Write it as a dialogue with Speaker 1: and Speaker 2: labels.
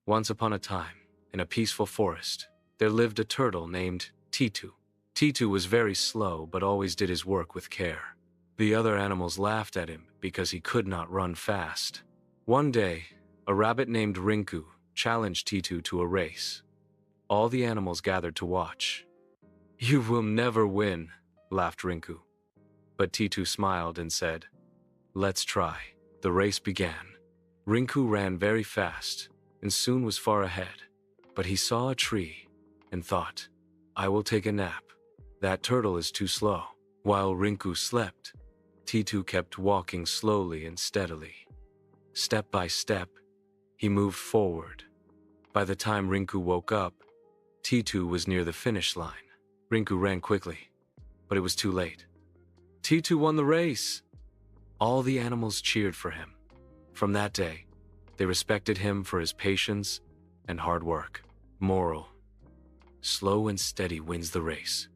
Speaker 1: Once upon a time, in a peaceful forest, there lived a turtle named Titu. Titu was very slow but always did his work with care. The other animals laughed at him because he could not run fast. One day, a rabbit named Rinku challenged Titu to a race. All the animals gathered to watch. "You will never win," laughed Rinku. But Titu smiled and said, "Let's try." The race began. Rinku ran very fast and soon was far ahead. But he saw a tree and thought, "I will take a nap. That turtle is too slow." While Rinku slept, Titu kept walking slowly and steadily. Step by step, he moved forward. By the time Rinku woke up, Titu was near the finish line. Rinku ran quickly, but it was too late. Titu won the race. All the animals cheered for him. From that day, they respected him for his patience and hard work. Moral: slow and steady wins the race.